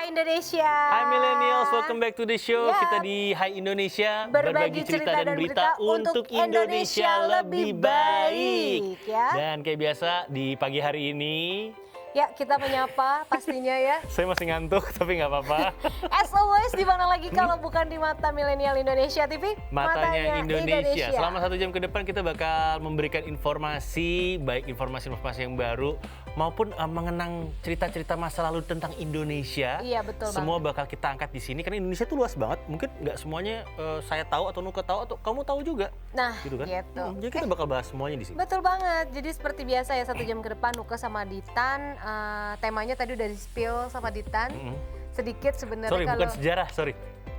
Hai Indonesia. Hai Millennials, welcome back to the show. Yap. Kita di Hai Indonesia, Berbagi cerita dan berita untuk Indonesia lebih baik, ya. Dan kayak biasa di pagi hari ini, Ya, kita menyapa pastinya ya. saya masih ngantuk tapi nggak apa-apa. As always, di mana lagi kalau bukan di Mata Milenial Indonesia TV? Matanya Indonesia. Selama 1 jam ke depan kita bakal memberikan informasi, baik informasi-informasi yang baru maupun mengenang cerita-cerita masa lalu tentang Indonesia. Iya, betul Semua banget. bakal kita angkat di sini karena Indonesia tuh luas banget. Mungkin nggak semuanya saya tahu atau Nuka tahu atau kamu tahu juga. Nah, Gitu kan? gitu. Jadi kita bakal bahas semuanya di sini. Betul banget. Jadi seperti biasa ya 1 jam ke depan Nuka sama Ditan. Temanya tadi udah di-spill sama Ditan. Sedikit sebenarnya Sorry, kalau bukan sejarah, sorry.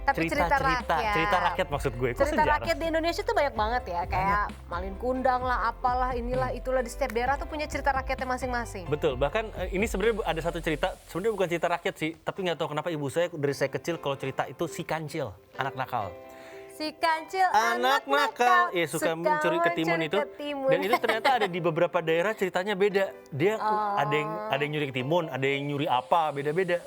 Tapi cerita rakyat. Cerita rakyat maksud gue. Kok cerita sejarah? rakyat di Indonesia tuh banyak banget ya, kayak Malin Kundang lah, apalah, inilah, itulah, di setiap daerah tuh punya cerita rakyatnya masing-masing. Betul, bahkan ini sebenarnya ada satu cerita, sebenarnya bukan cerita rakyat sih, tapi nggak tahu kenapa ibu saya dari saya kecil kalau cerita itu si kancil, anak nakal. Si kancil anak nakal, ya suka mencuri ketimun itu. ketimun. Dan itu ternyata ada di beberapa daerah ceritanya beda. Dia ada yang nyuri ketimun, ada yang nyuri apa, beda-beda.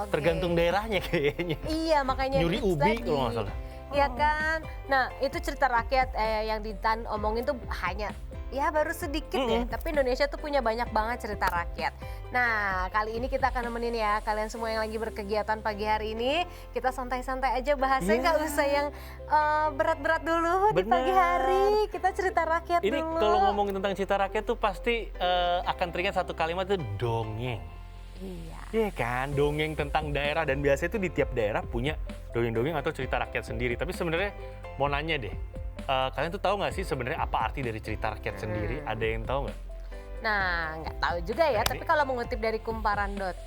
Oke. Tergantung daerahnya kayaknya. Iya, makanya Nyuri hits ubi tadi. kalau nggak salah. Iya kan? Nah, itu cerita rakyat yang Ditan omongin tuh hanya ya baru sedikit ya, tapi Indonesia tuh punya banyak banget cerita rakyat. Nah, kali ini kita akan nemenin ya kalian semua yang lagi berkegiatan pagi hari ini. Kita santai-santai aja bahasnya, nggak usah yang berat-berat dulu di pagi Bener. hari. Kita cerita rakyat Ini dulu. kalau ngomongin tentang cerita rakyat tuh pasti akan teringat satu kalimat itu dongeng. Iya. Iya kan, dongeng tentang daerah dan biasanya itu di tiap daerah punya dongeng-dongeng atau cerita rakyat sendiri. Tapi sebenarnya mau nanya deh, kalian tuh tahu nggak sih sebenarnya apa arti dari cerita rakyat sendiri? Ada yang tahu nggak? Nah, nggak tahu juga ya, tapi kalau mengutip dari kumparan.co.id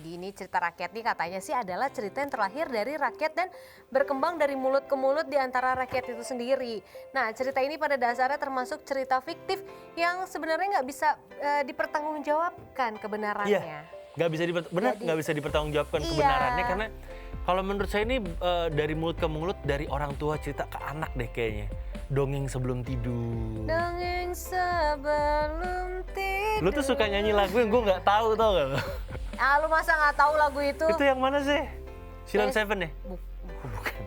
ini, cerita rakyat ini katanya sih adalah cerita yang terlahir dari rakyat dan berkembang dari mulut ke mulut di antara rakyat itu sendiri. Nah, cerita ini pada dasarnya termasuk cerita fiktif yang sebenarnya nggak bisa dipertanggungjawabkan kebenarannya. Iya, nggak bisa dipertanggungjawabkan Iya. kebenarannya karena kalau menurut saya ini dari mulut ke mulut, dari orang tua cerita ke anak deh kayaknya. Dongeng sebelum tidur. Dongeng sebelum tidur. Lu tuh suka nyanyi lagu yang gue nggak tahu, tau gak? Ah, lu masa nggak tahu lagu itu? Itu yang mana sih? Silon Seven ya? Bu- Oh, bukan.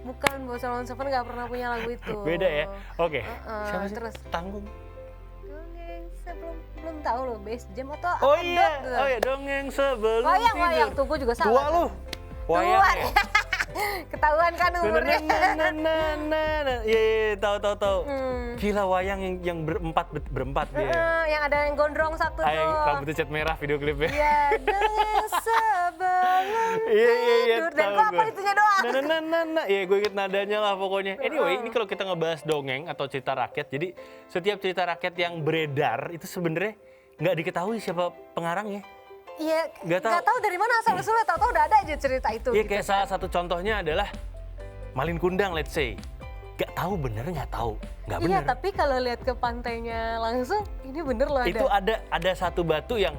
bukan, Bos Salon Seven nggak pernah punya lagu itu. Beda ya? Oke. Siapa sih? Terus Tanggung. dongeng sebelum belum tahu lo Base Jam atau Oh apa, iya, Dot? oh iya, dongeng sebelum Wayang, tuh gue juga salah. Tua lu. Wayang Tua. ya? Ketahuan kan umurnya. Iya, tahu. Hmm. Gila, wayang yang berempat dia. Yang ada yang gondrong satu tuh. Yang rambutnya cat merah video klipnya. Iya, dongeng sebelum Iya, tidur. Dan gue apa itunya doang. Iya, gue inget nadanya lah pokoknya. Anyway, ini kalau kita ngebahas dongeng atau cerita rakyat, jadi setiap cerita rakyat yang beredar itu sebenarnya nggak diketahui siapa pengarangnya. Iya, Nggak tahu. nggak tahu dari mana asal-usulnya, tahu-tahu udah ada aja cerita itu. Iya, gitu kayak kan. salah satu contohnya adalah Malin Kundang, let's say. Gak tahu bener, nggak tahu. Nggak bener. Iya, tapi kalau lihat ke pantainya langsung, ini bener loh ada. Itu ada satu batu yang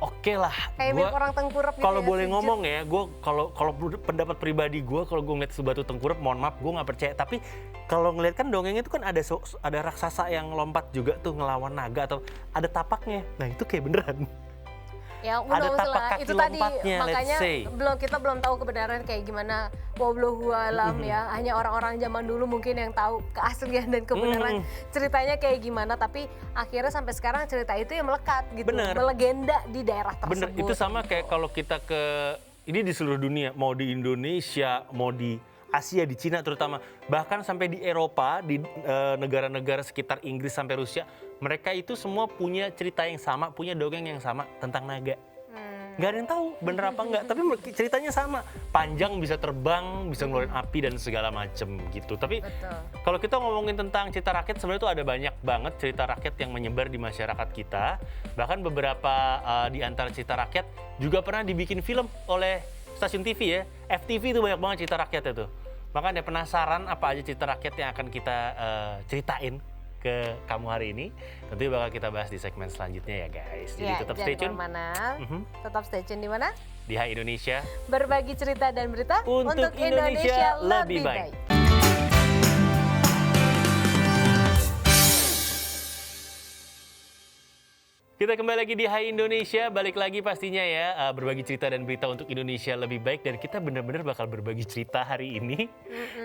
oke lah. Kayak mirip orang tengkurap gitu Kalau ya, boleh sujud. ngomong ya, gue kalau pendapat pribadi gue, kalau gue ngeliat batu tengkurap, mohon maaf, gue nggak percaya. Tapi kalau ngeliat kan dongeng itu kan ada raksasa yang lompat juga tuh ngelawan naga atau ada tapaknya. Nah itu kayak beneran. Ya, Ada udah tapak lah. kaki Itu tadi lompatnya, makanya let's say. kita belum tahu kebenaran kayak gimana. Wallahu alam ya. Hanya orang-orang zaman dulu mungkin yang tahu keaslian dan kebenaran ceritanya kayak gimana. Tapi akhirnya sampai sekarang cerita itu yang melekat gitu, Bener. melegenda di daerah tersebut. Bener, itu sama kayak kalau kita ini di seluruh dunia, mau di Indonesia, mau di Asia, di Cina terutama, bahkan sampai di Eropa, di negara-negara sekitar Inggris sampai Rusia, mereka itu semua punya cerita yang sama, punya dongeng yang sama tentang naga. Nggak ada yang tahu bener apa enggak, tapi ceritanya sama. Panjang, bisa terbang, bisa ngeluarin api dan segala macem gitu. Tapi Betul. kalau kita ngomongin tentang cerita rakyat, sebenarnya tuh ada banyak banget cerita rakyat yang menyebar di masyarakat kita. Bahkan beberapa di antara cerita rakyat juga pernah dibikin film oleh stasiun TV ya. FTV itu banyak banget cerita rakyatnya tuh. Makanya penasaran apa aja cerita rakyat yang akan kita ceritain ke kamu hari ini. Tentu bakal kita bahas di segmen selanjutnya ya guys. Jadi Ya, tetap jangan stay tune kemana-mana. Tetap stay tune di mana? di Hai Indonesia. Berbagi cerita dan berita Untuk Indonesia lebih baik. Kita kembali lagi di Hai Indonesia, balik lagi pastinya ya, berbagi cerita dan berita untuk Indonesia lebih baik. Dan kita benar-benar bakal berbagi cerita hari ini.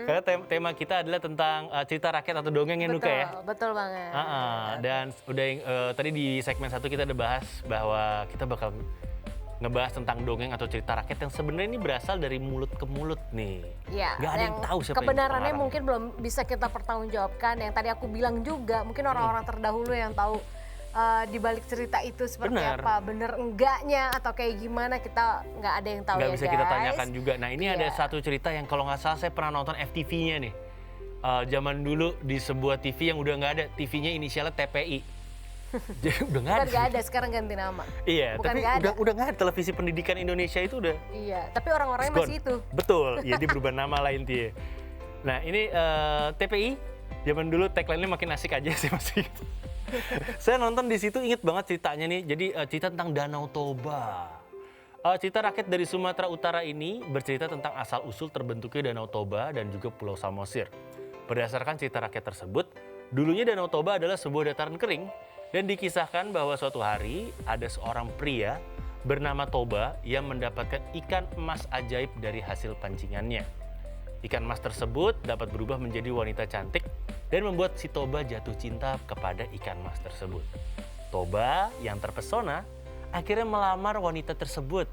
Karena tema kita adalah tentang cerita rakyat atau dongeng ya Nuka ya. Betul banget. Dan udah tadi di segmen 1 kita udah bahas bahwa kita bakal ngebahas tentang dongeng atau cerita rakyat yang sebenarnya ini berasal dari mulut ke mulut nih. Iya, Gak ada yang tahu siapa kebenarannya yang mungkin belum bisa kita pertanggungjawabkan. Yang tadi aku bilang juga, mungkin orang-orang terdahulu yang tahu di balik cerita itu seperti apa, bener enggaknya atau kayak gimana, kita nggak ada yang tahu ya guys. Nggak bisa kita tanyakan juga. Nah ini ada satu cerita yang kalau nggak salah saya pernah nonton FTV-nya nih. Zaman dulu di sebuah TV yang udah nggak ada, TV-nya inisialnya TPI. Jadi udah nggak ada. Nggak ada, sekarang ganti nama. Iya, bukan tapi udah nggak ada. Televisi pendidikan Indonesia itu udah. Iya, tapi orang-orangnya masih itu. Betul, ya dia berubah nama lain dia. Nah ini TPI, zaman dulu tagline-nya makin asik aja sih masih. Saya nonton di situ inget banget ceritanya nih. Jadi cerita tentang Danau Toba. Cerita rakyat dari Sumatera Utara ini bercerita tentang asal-usul terbentuknya Danau Toba dan juga Pulau Samosir. Berdasarkan cerita rakyat tersebut, dulunya Danau Toba adalah sebuah dataran kering dan dikisahkan bahwa suatu hari ada seorang pria bernama Toba yang mendapatkan ikan emas ajaib dari hasil pancingannya. Ikan emas tersebut dapat berubah menjadi wanita cantik dan membuat si Toba jatuh cinta kepada ikan emas tersebut. Toba yang terpesona akhirnya melamar wanita tersebut.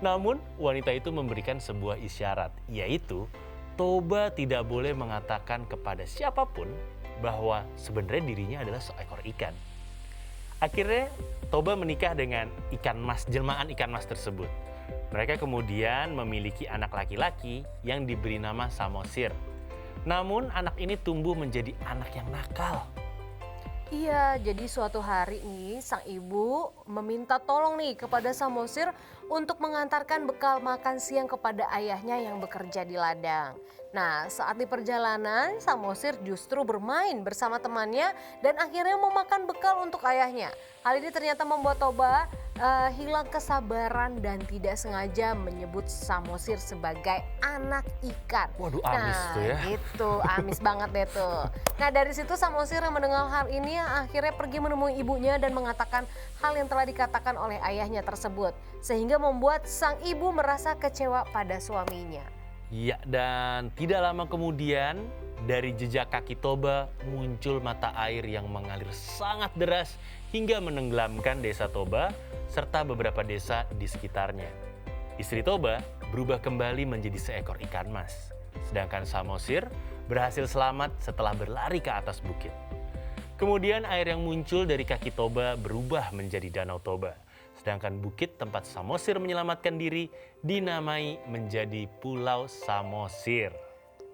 Namun wanita itu memberikan sebuah isyarat, yaitu Toba tidak boleh mengatakan kepada siapapun bahwa sebenarnya dirinya adalah seekor ikan. Akhirnya Toba menikah dengan ikan emas, jelmaan ikan emas tersebut. Mereka kemudian memiliki anak laki-laki yang diberi nama Samosir. Namun anak ini tumbuh menjadi anak yang nakal. Iya, jadi suatu hari nih sang ibu meminta tolong nih kepada Samosir untuk mengantarkan bekal makan siang kepada ayahnya yang bekerja di ladang. Nah, saat di perjalanan Samosir justru bermain bersama temannya dan akhirnya memakan bekal untuk ayahnya. Hal ini ternyata membuat Toba hilang kesabaran dan tidak sengaja menyebut Samosir sebagai anak ikan. Waduh, amis tuh ya. Gitu, amis banget deh tuh. Nah dari situ Samosir yang mendengar hal ini akhirnya pergi menemui ibunya dan mengatakan hal yang telah dikatakan oleh ayahnya tersebut. Sehingga membuat sang ibu merasa kecewa pada suaminya. Iya, dan tidak lama kemudian dari jejak kaki Toba muncul mata air yang mengalir sangat deras hingga menenggelamkan desa Toba serta beberapa desa di sekitarnya. Istri Toba berubah kembali menjadi seekor ikan mas. Sedangkan Samosir berhasil selamat setelah berlari ke atas bukit. Kemudian air yang muncul dari kaki Toba berubah menjadi Danau Toba. Sedangkan bukit tempat Samosir menyelamatkan diri dinamai menjadi Pulau Samosir.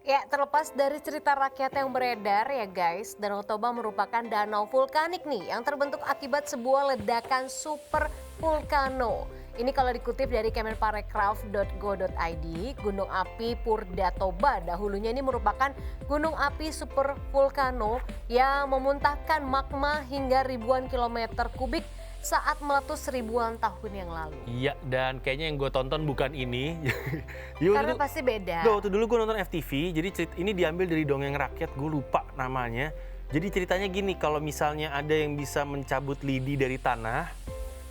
Ya, terlepas dari cerita rakyat yang beredar ya guys, Danau Toba merupakan danau vulkanik nih yang terbentuk akibat sebuah ledakan super vulkano. Ini kalau dikutip dari kemenparekraf.go.id, gunung api Purda Toba dahulunya ini merupakan gunung api super vulkano yang memuntahkan magma hingga ribuan kilometer kubik saat meletus ribuan tahun yang lalu. Iya, dan kayaknya yang gue tonton bukan ini. Karena pasti beda. Waktu dulu gue nonton FTV, jadi ini diambil dari dongeng rakyat, gue lupa namanya. Jadi ceritanya gini, kalau misalnya ada yang bisa mencabut lidi dari tanah,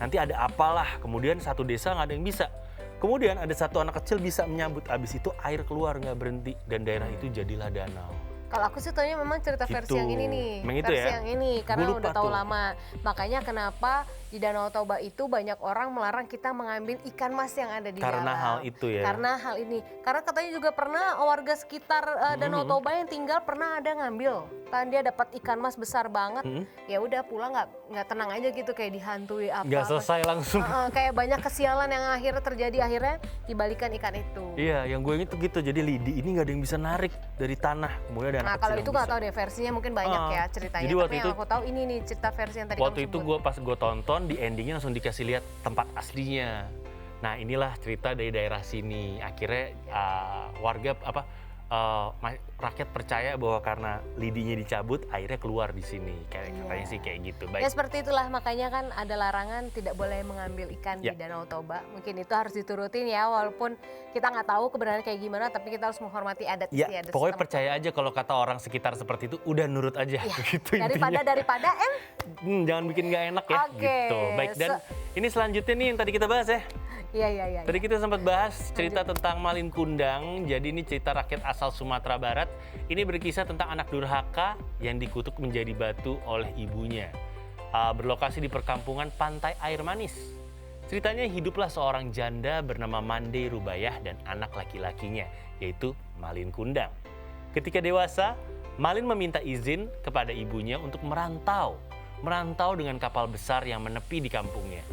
nanti ada apalah, kemudian satu desa nggak ada yang bisa. Kemudian ada satu anak kecil bisa menyambut, abis itu air keluar nggak berhenti, dan daerah itu jadilah danau. Kalau aku sih taunya memang cerita versi yang ini nih, versi yang ini karena udah tahu lama. Makanya kenapa di Danau Toba itu banyak orang melarang kita mengambil ikan mas yang ada di dalam. Karena hal itu ya. Karena hal ini. Karena katanya juga pernah warga sekitar Danau Toba yang tinggal pernah ada ngambil. Kan dia dapat ikan mas besar banget. Ya udah pulang nggak tenang aja gitu kayak dihantui apa. Nggak selesai langsung. Kayak banyak kesialan yang akhirnya terjadi, akhirnya dibalikan ikan itu. Iya, yang gue inget tuh gitu. Jadi lidi ini nggak ada yang bisa narik dari tanah. Kemudian ada nah kalau itu nggak tahu deh versinya, mungkin banyak ya ceritanya. Jadi waktu tapi itu, yang aku tahu ini nih cerita versi yang tadi waktu kamu itu sebut. pas gue tonton di endingnya langsung dikasih lihat tempat aslinya. Nah inilah cerita dari daerah sini. Akhirnya warga rakyat percaya bahwa karena lidinya dicabut, airnya keluar di sini. Katanya sih kayak gitu. Ya seperti itulah, makanya kan ada larangan tidak boleh mengambil ikan di Danau Toba. Mungkin itu harus diturutin ya, walaupun kita nggak tahu kebenaran kayak gimana, tapi kita harus menghormati adat istiadat. Pokoknya percaya aja kalau kata orang sekitar seperti itu, udah nurut aja. Gitu Daripada jangan bikin nggak enak ya. Gitu. Baik, dan ini selanjutnya nih yang tadi kita bahas ya. Iya. Tadi kita sempat bahas cerita tentang Malin Kundang. Jadi ini cerita rakyat asal Sumatera Barat. Ini berkisah tentang anak durhaka yang dikutuk menjadi batu oleh ibunya. Berlokasi di perkampungan Pantai Air Manis. Ceritanya hiduplah seorang janda bernama Mande Rubayah dan anak laki-lakinya, yaitu Malin Kundang. Ketika dewasa, Malin meminta izin kepada ibunya untuk merantau dengan kapal besar yang menepi di kampungnya.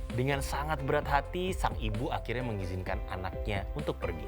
Dengan sangat berat hati, sang ibu akhirnya mengizinkan anaknya untuk pergi.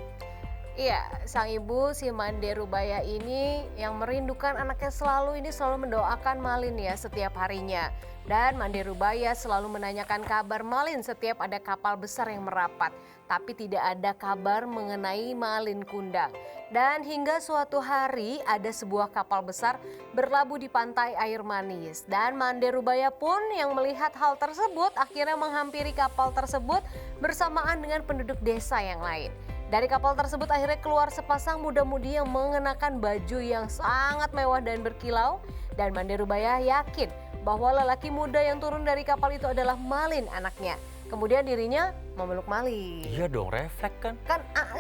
Iya, sang ibu si Mande Rubayah ini yang merindukan anaknya selalu mendoakan Malin ya setiap harinya. Dan Mande Rubayah selalu menanyakan kabar Malin setiap ada kapal besar yang merapat. Tapi tidak ada kabar mengenai Malin Kundang. Dan hingga suatu hari ada sebuah kapal besar berlabuh di Pantai Air Manis. Dan Mande Rubayah pun yang melihat hal tersebut akhirnya menghampiri kapal tersebut bersamaan dengan penduduk desa yang lain. Dari kapal tersebut akhirnya keluar sepasang muda-mudi yang mengenakan baju yang sangat mewah dan berkilau. Dan Mande Rubayah yakin bahwa lelaki muda yang turun dari kapal itu adalah Malin anaknya. Kemudian dirinya memeluk Malin. Iya dong, refleks kan.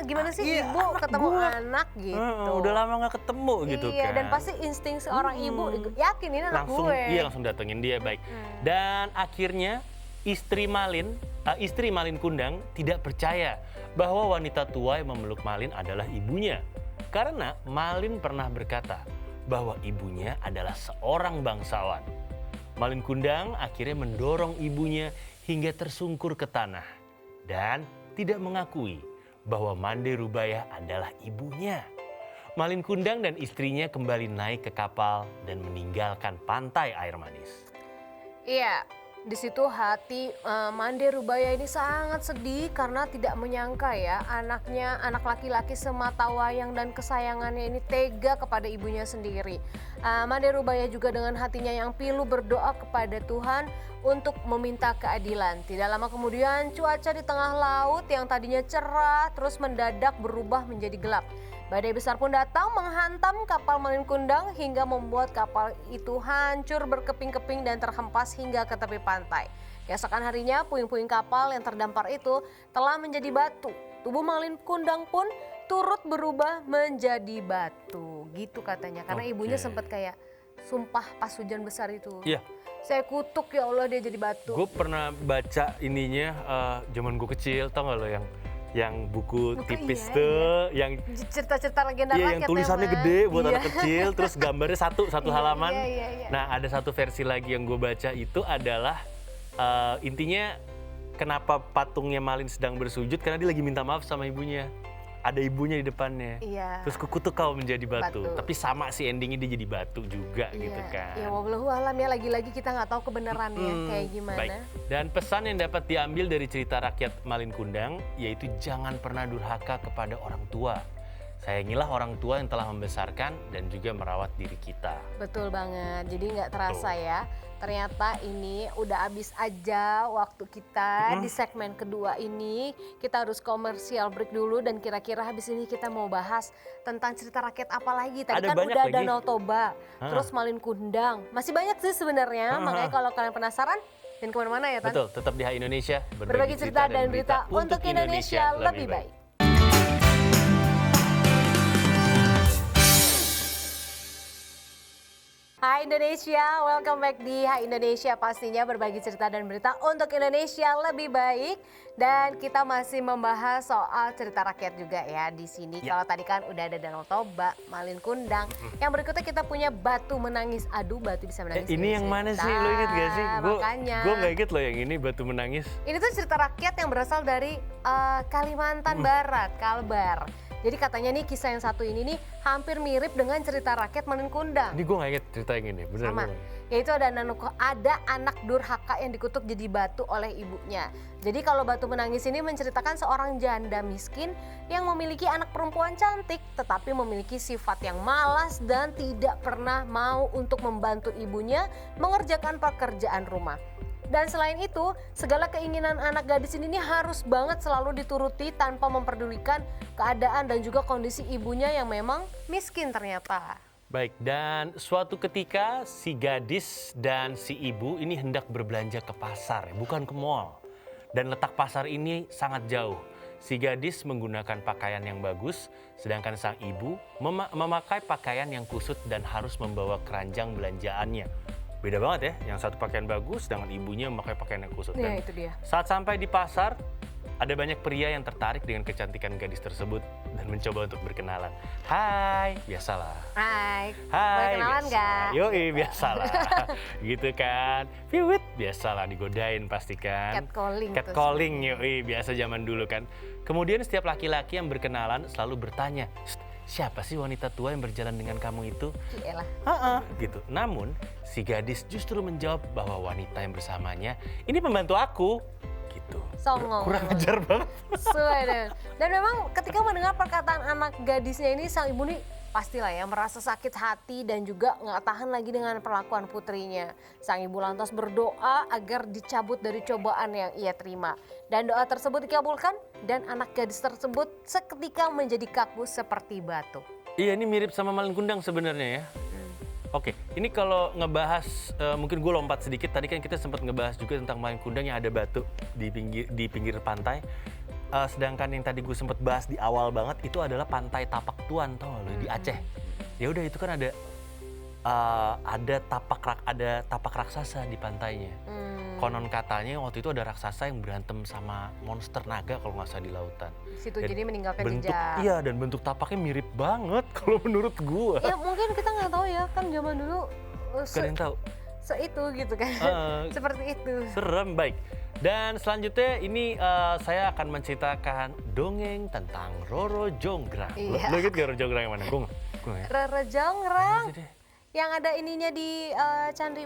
Gimana sih ibu ketemu anak gitu. Udah lama gak ketemu gitu kan. Iya, dan pasti insting seorang ibu yakin ini anak gue. Iya, langsung datengin dia, baik. Dan akhirnya istri Malin Kundang tidak percaya bahwa wanita tua yang memeluk Malin adalah ibunya. Karena Malin pernah berkata bahwa ibunya adalah seorang bangsawan. Malin Kundang akhirnya mendorong ibunya hingga tersungkur ke tanah dan tidak mengakui bahwa Mande Rubayah adalah ibunya. Malin Kundang dan istrinya kembali naik ke kapal dan meninggalkan Pantai Air Manis. Iya, di situ hati Mande Rubayah ini sangat sedih karena tidak menyangka ya anaknya, anak laki-laki semata wayang dan kesayangannya ini tega kepada ibunya sendiri. Mande Rubayah juga dengan hatinya yang pilu berdoa kepada Tuhan untuk meminta keadilan. Tidak lama kemudian cuaca di tengah laut yang tadinya cerah terus mendadak berubah menjadi gelap. Badai besar pun datang menghantam kapal Malin Kundang hingga membuat kapal itu hancur berkeping-keping dan terhempas hingga ke tepi pantai. Keesokan harinya puing-puing kapal yang terdampar itu telah menjadi batu. Tubuh Malin Kundang pun turut berubah menjadi batu. Gitu katanya. Karena ibunya sempat kayak sumpah pas hujan besar itu. Iya. Saya kutuk ya Allah dia jadi batu. Gue pernah baca ininya zaman gue kecil, tau gak lo yang buku tipis tuh, yang cerita-cerita legenda rakyat yang tulisannya gede buat anak kecil, terus gambarnya satu halaman. Iya. Nah ada satu versi lagi yang gue baca itu adalah intinya kenapa patungnya Malin sedang bersujud karena dia lagi minta maaf sama ibunya. Ada ibunya di depannya. Iya. Terus kukutuk kau menjadi batu. Tapi sama sih endingnya dia jadi batu juga gitu kan. Ya wallahu alam ya, lagi-lagi kita nggak tahu kebenarannya kayak gimana. Baik. Dan pesan yang dapat diambil dari cerita rakyat Malin Kundang yaitu jangan pernah durhaka kepada orang tua. Sayangilah orang tua yang telah membesarkan dan juga merawat diri kita. Betul banget, jadi nggak terasa ya. Ternyata ini udah habis aja waktu kita di segmen kedua ini. Kita harus komersial break dulu dan kira-kira habis ini kita mau bahas tentang cerita rakyat apa lagi. Tadi kan udah lagi. Danau Toba, terus Malin Kundang. Masih banyak sih sebenarnya, makanya kalau kalian penasaran dan kemana-mana ya Tan. Betul, tetap di Hai Indonesia. Berbagi cerita dan berita untuk Indonesia lebih baik. Hai Indonesia, welcome back di Hai Indonesia, pastinya berbagi cerita dan berita untuk Indonesia lebih baik. Dan kita masih membahas soal cerita rakyat juga ya di sini. Kalau tadi kan udah ada Danau Toba, Malin Kundang. Yang berikutnya kita punya Batu Menangis. Aduh, batu bisa menangis. Ini yang mana sih? Lo inget gak sih? Gue gak inget loh yang ini Batu Menangis. Ini tuh cerita rakyat yang berasal dari Kalimantan Barat, Kalbar. Jadi katanya nih kisah yang satu ini nih hampir mirip dengan cerita rakyat Malin Kundang. Ini gue gak inget cerita yang ini, bener. Sama, yaitu ada anak durhaka yang dikutuk jadi batu oleh ibunya. Jadi kalau batu menangis ini menceritakan seorang janda miskin yang memiliki anak perempuan cantik tetapi memiliki sifat yang malas dan tidak pernah mau untuk membantu ibunya mengerjakan pekerjaan rumah. Dan selain itu, segala keinginan anak gadis ini harus banget selalu dituruti tanpa memperdulikan keadaan dan juga kondisi ibunya yang memang miskin ternyata. Baik, dan suatu ketika si gadis dan si ibu ini hendak berbelanja ke pasar, bukan ke mall. Dan letak pasar ini sangat jauh. Si gadis menggunakan pakaian yang bagus, sedangkan sang ibu memakai pakaian yang kusut dan harus membawa keranjang belanjaannya. Beda banget ya, yang satu pakaian bagus, sedangkan ibunya memakai pakaian yang kusut. Ya, itu dia. Saat sampai di pasar, ada banyak pria yang tertarik dengan kecantikan gadis tersebut dan mencoba untuk berkenalan. Hai, biasalah. Hai, Hai, kenalan nggak? Yoi, biasalah. Gitu kan. Piwit, biasalah digodain pasti kan. Catcalling. Catcalling, yoi, biasa zaman dulu kan. Kemudian setiap laki-laki yang berkenalan selalu bertanya, siapa sih wanita tua yang berjalan dengan kamu itu? Iyalah. Gitu. Namun, si gadis justru menjawab bahwa wanita yang bersamanya ini pembantu aku. Gitu. Songong. Kurang ajar banget. Sesuai deh. Dan memang ketika mendengar perkataan anak gadisnya ini, sang ibu nih pastilah ya merasa sakit hati dan juga nggak tahan lagi dengan perlakuan putrinya. Sang ibu lantas berdoa agar dicabut dari cobaan yang ia terima. Dan doa tersebut dikabulkan dan anak gadis tersebut seketika menjadi kaku seperti batu. Iya, ini mirip sama Malin Kundang sebenarnya ya. Oke, ini kalau ngebahas, mungkin gue lompat sedikit. Tadi kan kita sempat ngebahas juga tentang Malin Kundang yang ada batu di pinggir pantai. Sedangkan yang tadi gue sempat bahas di awal banget itu adalah Pantai Tapak Tuan, tau gak lo, di Aceh. Ya udah, itu kan ada tapak raksasa di pantainya. Konon katanya waktu itu ada raksasa yang berantem sama monster naga kalau nggak salah di lautan. Situ jadi meninggalkan bentuk, jejak. Iya, dan bentuk tapaknya mirip banget kalau menurut gue. Ya mungkin kita nggak tahu ya, kan zaman dulu Kan yang tahu. itu gitu kan. Seperti itu. Serem, baik. Dan selanjutnya ini saya akan menceritakan dongeng tentang Roro Jonggrang. Iya. Lo inget gak Roro Jonggrang yang mana? Gue ya. Roro Jonggrang. Mana sih dia? Yang ada ininya di Candi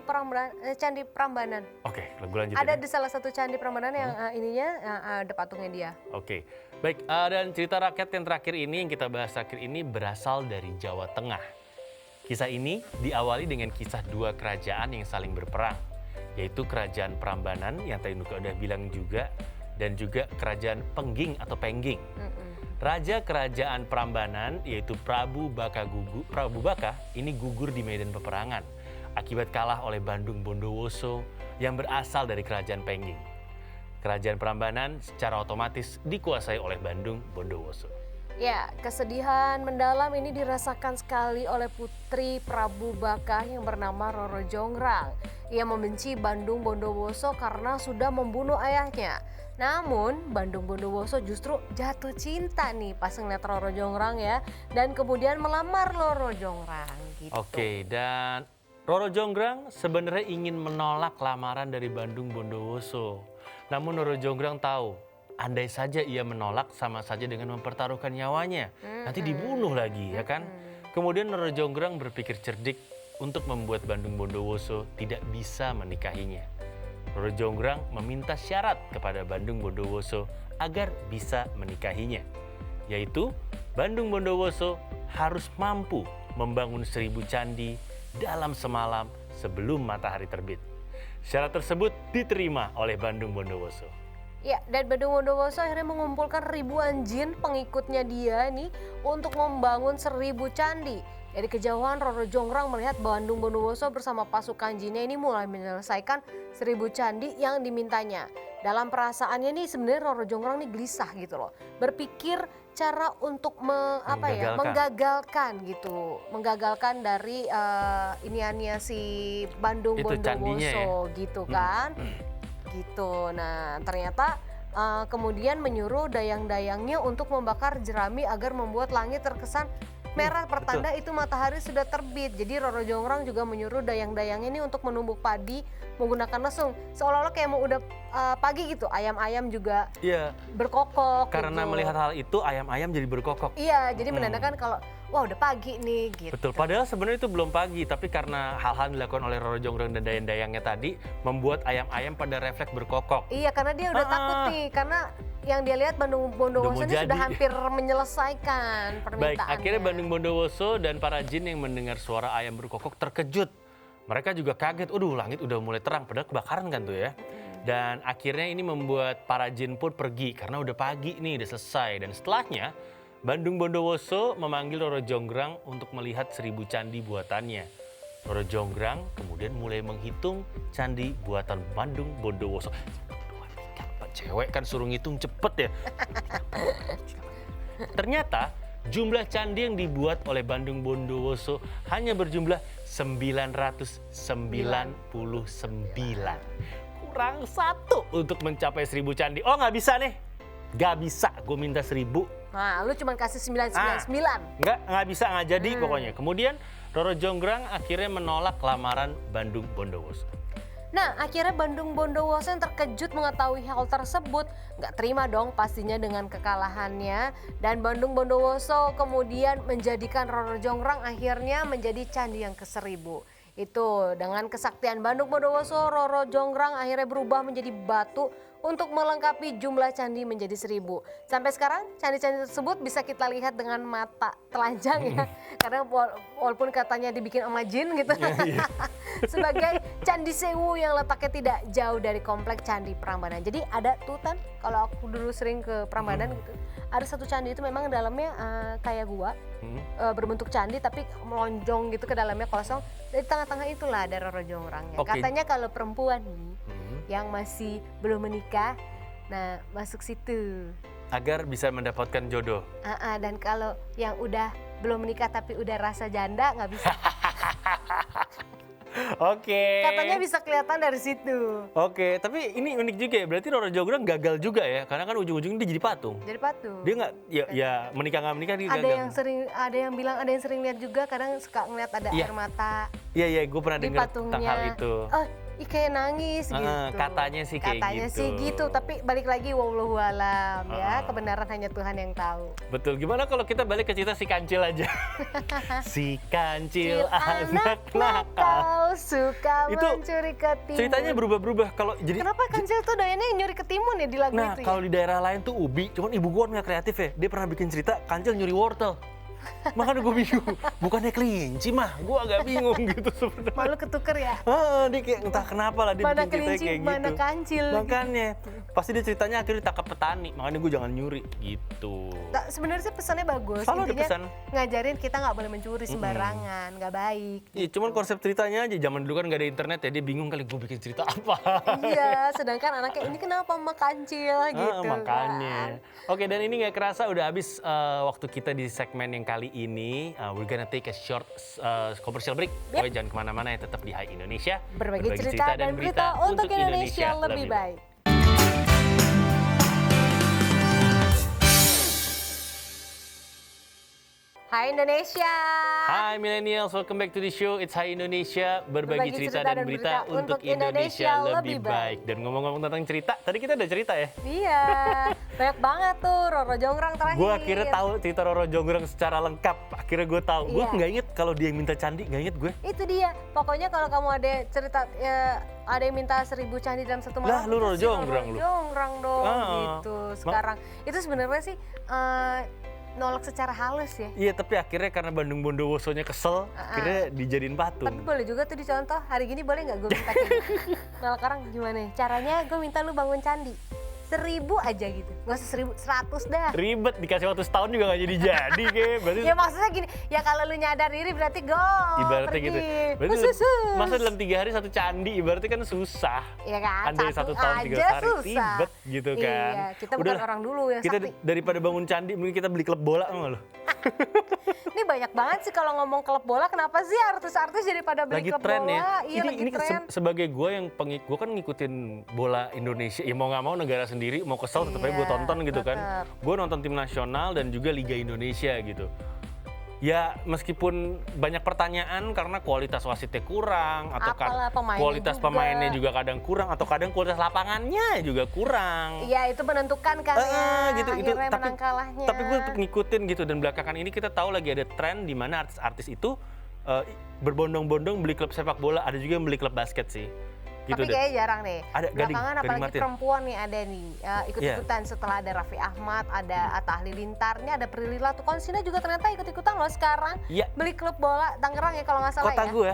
Prambanan. Oke, gue lanjutin. Ada ya. di salah satu Candi Prambanan yang ininya ada patungnya dia. Oke, baik. Dan cerita rakyat yang terakhir ini, yang kita bahas terakhir ini berasal dari Jawa Tengah. Kisah ini diawali dengan kisah dua kerajaan yang saling berperang, yaitu Kerajaan Prambanan yang tadi Nuka udah bilang juga, dan juga Kerajaan Pengging atau Pengging. Raja Kerajaan Prambanan yaitu Prabu Baka ini gugur di medan peperangan akibat kalah oleh Bandung Bondowoso yang berasal dari Kerajaan Pengging. Kerajaan Prambanan secara otomatis dikuasai oleh Bandung Bondowoso. Ya, kesedihan mendalam ini dirasakan sekali oleh putri Prabu Baka yang bernama Roro Jonggrang. Ia membenci Bandung Bondowoso karena sudah membunuh ayahnya. Namun Bandung Bondowoso justru jatuh cinta nih pas ngeliat Roro Jonggrang ya, dan kemudian melamar Roro Jonggrang gitu. Oke, dan Roro Jonggrang sebenarnya ingin menolak lamaran dari Bandung Bondowoso. Namun Roro Jonggrang tahu, andai saja ia menolak sama saja dengan mempertaruhkan nyawanya. Nanti dibunuh lagi ya kan. Kemudian Roro Jonggrang berpikir cerdik untuk membuat Bandung Bondowoso tidak bisa menikahinya. Roro Jonggrang meminta syarat kepada Bandung Bondowoso agar bisa menikahinya, yaitu Bandung Bondowoso harus mampu membangun 1000 candi dalam semalam sebelum matahari terbit. Syarat tersebut diterima oleh Bandung Bondowoso. Ya, dan Bandung Bondowoso akhirnya mengumpulkan ribuan jin pengikutnya dia nih untuk membangun 1000 candi. Dari kejauhan Roro Jonggrang melihat Bandung Bondowoso bersama pasukan jinnya ini mulai menyelesaikan 1000 candi yang dimintanya. Dalam perasaannya nih sebenarnya Roro Jonggrang nih gelisah gitu loh. Berpikir cara untuk menggagalkan gitu. Menggagalkan dari iniannya si Bandung Itu Bondowoso ya? gitu kan. Gitu. Nah, ternyata kemudian menyuruh dayang-dayangnya untuk membakar jerami agar membuat langit terkesan merah pertanda itu matahari sudah terbit. Jadi Roro Jonggrang juga menyuruh dayang-dayang ini untuk menumbuk padi menggunakan lesung. Seolah-olah kayak mau udah pagi gitu. Ayam-ayam juga Iya. berkokok. Karena gitu. melihat hal itu ayam-ayam jadi berkokok. Iya, jadi menandakan kalau wah udah pagi nih gitu. Betul, padahal sebenarnya itu belum pagi, tapi karena hal-hal yang dilakukan oleh Roro Jonggrang dan dayang-dayangnya tadi membuat ayam-ayam pada refleks berkokok. Iya, karena dia udah takut nih, karena yang dia lihat Bandung Bondowoso Udah mau ini sudah jadi. hampir menyelesaikan Baik, permintaannya. akhirnya Bandung Bondowoso dan para jin yang mendengar suara ayam berkokok terkejut. Mereka juga kaget, langit udah mulai terang, padahal kebakaran kan tuh ya. Dan akhirnya ini membuat para jin pun pergi, karena udah pagi nih, udah selesai. Dan setelahnya, Bandung Bondowoso memanggil Roro Jonggrang untuk melihat 1000 candi buatannya. Roro Jonggrang kemudian mulai menghitung candi buatan Bandung Bondowoso. 1, 2, 3, 4, cewek kan suruh ngitung cepet ya. Ternyata jumlah candi yang dibuat oleh Bandung Bondowoso hanya berjumlah 999. Kurang 1 untuk mencapai 1000 candi. Oh nggak bisa nih. Nggak bisa, gue minta 1000. Nah, lu cuma kasih 999. Nggak bisa, nggak jadi pokoknya. Kemudian Roro Jonggrang akhirnya menolak lamaran Bandung Bondowoso. Nah, akhirnya Bandung Bondowoso yang terkejut mengetahui hal tersebut. Nggak terima dong pastinya dengan kekalahannya. Dan Bandung Bondowoso kemudian menjadikan Roro Jonggrang akhirnya menjadi candi yang ke-1000. Itu dengan kesaktian Bandung Bondowoso, Roro Jonggrang akhirnya berubah menjadi batu untuk melengkapi jumlah candi menjadi 1000. Sampai sekarang candi-candi tersebut bisa kita lihat dengan mata telanjang ya. Karena walaupun katanya dibikin sama jin gitu. Sebagai Candi Sewu yang letaknya tidak jauh dari komplek Candi Prambanan. Jadi ada tuh Tan, kalau aku dulu sering ke Prambanan gitu. Ada satu candi itu memang dalamnya kayak gua. Berbentuk candi tapi melonjong gitu ke dalamnya kosong. Di tengah-tengah itulah ada Roro Jonggrangnya. Oke. Katanya kalau perempuan nih yang masih belum menikah, nah masuk situ. Agar bisa mendapatkan jodoh. Dan kalau yang udah belum menikah tapi udah rasa janda nggak bisa. Oke. Katanya bisa kelihatan dari situ. Oke, tapi ini unik juga ya. Berarti Roro Jonggrang gagal juga ya. Karena kan ujung-ujungnya dia jadi patung. Jadi patung. Dia nggak, ya menikah nggak menikah dia Ada gagal. ada yang bilang, ada yang sering lihat juga, kadang suka ngeliat ada Iya. air mata Iya, gue pernah di dengar tentang patungnya. hal itu. Oh, kayak nangis gitu. Katanya sih kayak Katanya gitu. sih gitu, tapi balik lagi wallahu alam ya, kebenaran hanya Tuhan yang tahu. Betul, gimana kalau kita balik ke cerita si Kancil aja? Si Kancil anak nakal. suka Itu mencuri ketimun. Ceritanya berubah-berubah. Kalau jadi Kenapa Kancil tuh doyannya nyuri ketimun ya di lagu Nah, itu ya? kalau di daerah lain tuh ubi, cuman ibu gua nggak kreatif ya. Dia pernah bikin cerita Kancil nyuri wortel. Makanya gue bingung, bukannya kelinci mah, gue agak bingung gitu sebenarnya. Malu ketuker ya? Dia kayak entah kenapa lah dia Mana bikin ceritanya kelinci, kayak mana gitu. kancil. Makanya, pasti dia ceritanya akhirnya ditangkap petani, makanya gue jangan nyuri gitu. Nah, sebenarnya sih pesannya bagus. Selalu ada Intinya pesan. ngajarin kita nggak boleh mencuri sembarangan, nggak baik. Iya, cuman konsep ceritanya aja, zaman dulu kan nggak ada internet ya, dia bingung kali gue bikin cerita apa. Iya, sedangkan anaknya ini kenapa sama kancil gitu. Makanya. Kan. Oke, dan ini nggak kerasa udah habis waktu kita di segmen yang kali ini. We're gonna take a short commercial break. Pokoknya jangan kemana-mana ya, tetap di Hai Indonesia. Berbagi cerita dan berita untuk Indonesia lebih baik. Hai Indonesia. Hai millennials, welcome back to the show. It's Hai Indonesia, berbagi cerita dan berita untuk Indonesia lebih baik. Dan ngomong-ngomong tentang cerita, tadi kita udah cerita ya. Iya, banyak banget tuh Roro Jonggrang terakhir. Gue akhirnya tahu cerita Roro Jonggrang secara lengkap. Akhirnya gue tahu. Gue Iya. nggak inget kalau dia yang minta candi, nggak inget gue. Itu dia. Pokoknya kalau kamu ada cerita ya, ada yang minta 1000 candi dalam satu malam. Lah, lu Roro itu sih Jonggrang lu. Jonggrang dong Ah. gitu. Sekarang itu sebenarnya sih nolak secara halus ya. Iya, tapi akhirnya karena Bandung Bondowosonya kesel, akhirnya dijadiin patung. Tapi boleh juga tuh dicontoh, hari gini boleh nggak gue minta kayak gitu? Nolak orang gimana? Caranya gue minta lu bangun candi. 1000 aja gitu, nggak usah 1000, 100 dah. Ribet, dikasih waktu setahun juga nggak jadi kayak. Berarti Ya maksudnya gini, ya kalau lu nyadar diri berarti go. ibaratnya pergi. gitu. Berarti Usus. masa dalam 3 hari satu candi, ibaratnya kan susah. Ya kan, Ada yang 1 tahun 3 aja hari, susah. ribet gitu kan. Iya, kita bukan Udahlah, orang dulu yang kita sakti. daripada bangun candi, mungkin kita beli klub bola sama lo. Ini banyak banget sih kalau ngomong klub bola, kenapa sih artis-artis jadi pada beli Lagi klub tren bola? ya. Iya, lagi tren. Sebagai gue yang gue kan ngikutin bola Indonesia, ya mau nggak mau negara sendiri, mau kesel tetep aja gue Iya, tonton gitu kan. tetep. Gue nonton tim nasional dan juga Liga Indonesia gitu. Ya meskipun banyak pertanyaan karena kualitas wasitnya kurang atau Apalah, pemainnya kualitas juga. pemainnya juga kadang kurang atau kadang kualitas lapangannya juga kurang. Iya, itu menentukan kan ya Gitu itu akhirnya menang kalahnya. tapi gue tetap ngikutin gitu, dan belakangan ini kita tahu lagi ada tren di mana artis-artis itu berbondong-bondong beli klub sepak bola, ada juga yang beli klub basket sih. Gitu Tapi deh. kayaknya jarang nih. Ada Gading Belakangan apalagi Martin. perempuan nih ada nih ikut-ikutan setelah ada Raffi Ahmad, ada Atta Halilintar, ini ada Prilly Latuconsina juga ternyata ikut-ikutan loh sekarang. Iya. Beli klub bola Tangerang ya kalau nggak salah Kota ya. gue.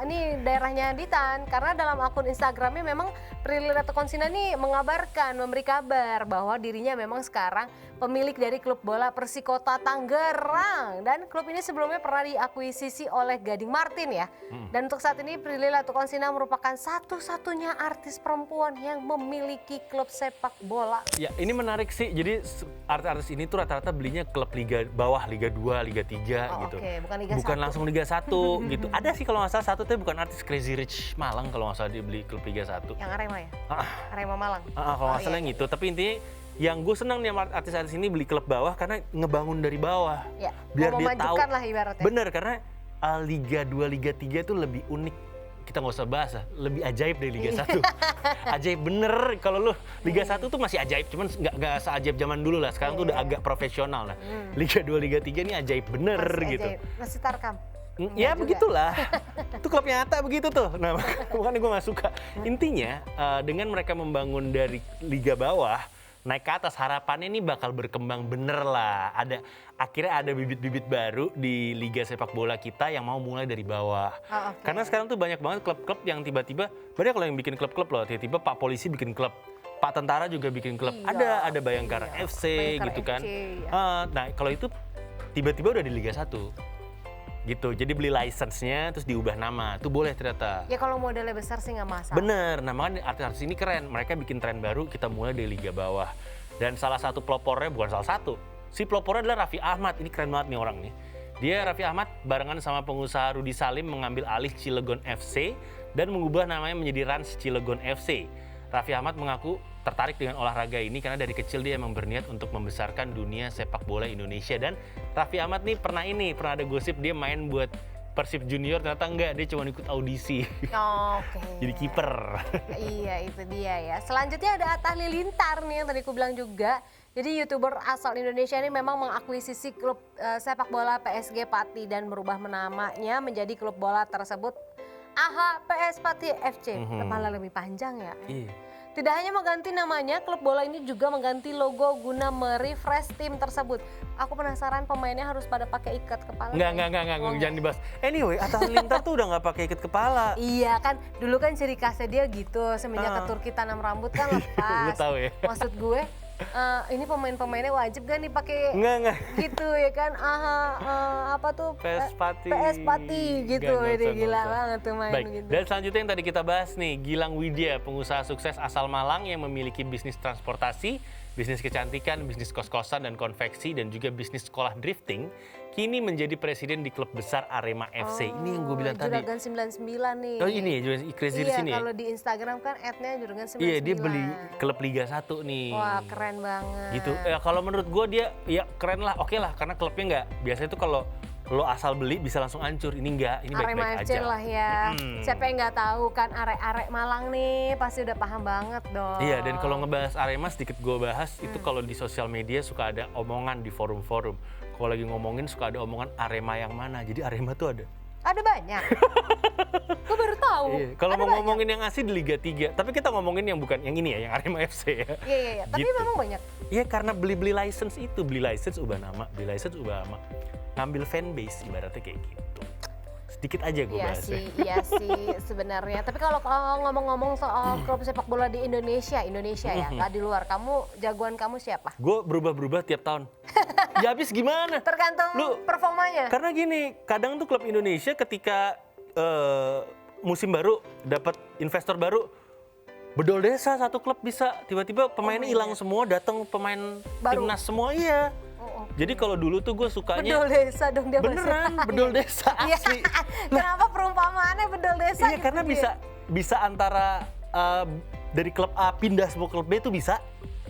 Ini daerahnya Ditan karena dalam akun Instagramnya memang Prilly Latuconsina nih mengabarkan, memberi kabar bahwa dirinya memang sekarang pemilik dari klub bola Persikota Tangerang, dan klub ini sebelumnya pernah diakuisisi oleh Gading Martin ya. Dan untuk saat ini Prilly Latuconsina merupakan satu-satunya artis perempuan yang memiliki klub sepak bola. Ya, ini menarik sih. Jadi artis-artis ini tuh rata-rata belinya klub liga bawah, Liga 2, Liga 3 gitu. Oke, bukan Liga Bukan 1. langsung Liga 1 gitu. Ada sih kalau nggak salah satu, tapi bukan artis Crazy Rich Malang kalau nggak salah dia beli klub Liga 1. Yang Arema ya? Ah, Arema Malang. kalau nggak salah yang itu. Tapi intinya yang gue senang nih sama artis-artis ini beli klub bawah karena ngebangun dari bawah. Ya, Biar mau dia tahu. memajukan lah ibaratnya. Bener, karena Liga 2, Liga 3 itu lebih unik. Kita nggak usah bahas, lebih ajaib dari Liga 1. Ajaib bener, kalau lu Liga 1 tuh masih ajaib, cuman nggak seajaib zaman dulu lah. Sekarang tuh udah agak profesional. Nah, Liga 2, Liga 3 ini ajaib bener Masih gitu. ajaib. Masih Tarkam. Ya juga. begitulah, itu klubnya Atta begitu tuh. Nah makanya gue nggak suka. Intinya dengan mereka membangun dari liga bawah naik ke atas, harapannya ini bakal berkembang bener lah. Akhirnya ada bibit-bibit baru di liga sepak bola kita yang mau mulai dari bawah. Oke. Karena sekarang tuh banyak banget klub-klub yang tiba-tiba, banyak kalau yang bikin klub-klub loh, tiba-tiba Pak Polisi bikin klub. Pak Tentara juga bikin klub. Iya, Ada Bayangkara FC Bayangkara gitu kan. FC, Nah kalau itu tiba-tiba udah di Liga 1. Gitu, jadi beli license-nya terus diubah nama, itu boleh ternyata. Ya kalau modelnya besar sih nggak masalah. Bener, nah makanya artis-artis ini keren, mereka bikin tren baru, kita mulai dari liga bawah. Dan salah satu pelopornya, bukan salah satu, si pelopornya adalah Raffi Ahmad, ini keren banget nih orang nih. Dia Raffi Ahmad barengan sama pengusaha Rudi Salim mengambil alih Cilegon FC dan mengubah namanya menjadi Rans Cilegon FC. Raffi Ahmad mengaku tertarik dengan olahraga ini karena dari kecil dia emang berniat untuk membesarkan dunia sepak bola Indonesia. Dan Raffi Ahmad nih pernah ada gosip dia main buat Persib Junior, ternyata enggak, dia cuma ikut audisi. Oke. Jadi kiper. Iya, itu dia ya. Selanjutnya ada Atta Halilintar nih yang tadi aku bilang juga. Jadi YouTuber asal Indonesia ini memang mengakuisisi klub sepak bola PSG Pati dan merubah namanya menjadi klub bola tersebut AHA PS Pati FC. Malah lebih panjang ya. Iya. Tidak hanya mengganti namanya, klub bola ini juga mengganti logo guna merefresh tim tersebut. Aku penasaran pemainnya harus pada pakai ikat kepala. Enggak, jangan dibahas. Anyway, Atta Halilintar tuh udah nggak pakai ikat kepala. Iya kan, dulu kan ciri khasnya dia gitu, semenjak ke Turki tanam rambut kan lepas. Gue tahu ya. Maksud gue, ini pemain-pemainnya wajib kan dipakai Enggak. gitu ya kan? Apa tuh? PS Pati. PS Pati gitu, Nggak ini usah. gila banget tuh main Baik, gitu. dan selanjutnya yang tadi kita bahas nih, Gilang Widya, pengusaha sukses asal Malang yang memiliki bisnis transportasi, bisnis kecantikan, bisnis kos-kosan dan konveksi, dan juga bisnis sekolah drifting, kini menjadi presiden di klub besar Arema FC. Ini yang gue bilang tadi. Juragan 99 nih. Oh ini ya, Crazy Rich Iya, ini ya? kalau di Instagram kan ad-nya Juragan 99. Iya, dia beli klub Liga 1 nih. Wah, keren banget. Gitu. Ya, kalau menurut gue dia ya keren lah, oke lah, karena klubnya nggak, biasanya tuh kalau lo asal beli bisa langsung hancur, ini enggak, ini Arema baik-baik FC aja. lah ya. Siapa yang nggak tahu kan arek-arek Malang nih pasti udah paham banget dong. Iya, dan kalau ngebahas Arema sedikit gue bahas, itu kalau di sosial media suka ada omongan di forum-forum. Kalau lagi ngomongin suka ada omongan Arema yang mana, jadi Arema tuh ada. Ada banyak. Gue baru tahu. Iya, kalau Ada mau banyak. ngomongin yang asli di Liga 3, tapi kita ngomongin yang bukan yang ini ya, yang Arema FC ya. Iya. Tapi Gitu. memang banyak. Iya, karena beli license itu, beli license ubah nama, beli license ubah nama. Ngambil fanbase ibaratnya kayak gitu. Sedikit aja gue bahas ya. Iya sih sebenarnya. Tapi kalau ngomong-ngomong soal klub sepak bola di Indonesia ya, nggak di luar. Jagoan kamu siapa? Gue berubah-berubah tiap tahun. Ya habis gimana? Tergantung performanya. Karena gini, kadang tuh klub Indonesia ketika musim baru dapat investor baru, bedol desa satu klub bisa tiba-tiba pemainnya hilang semua, datang pemain Baru. timnas semua, iya. Jadi kalau dulu tuh gue sukanya Bedol desa dong dia beneran bahasa. bedol desa Iya. asli. Kenapa perumpamaannya bedol desa? Iya, gitu karena dia? bisa antara dari klub A pindah semua klub B tuh bisa.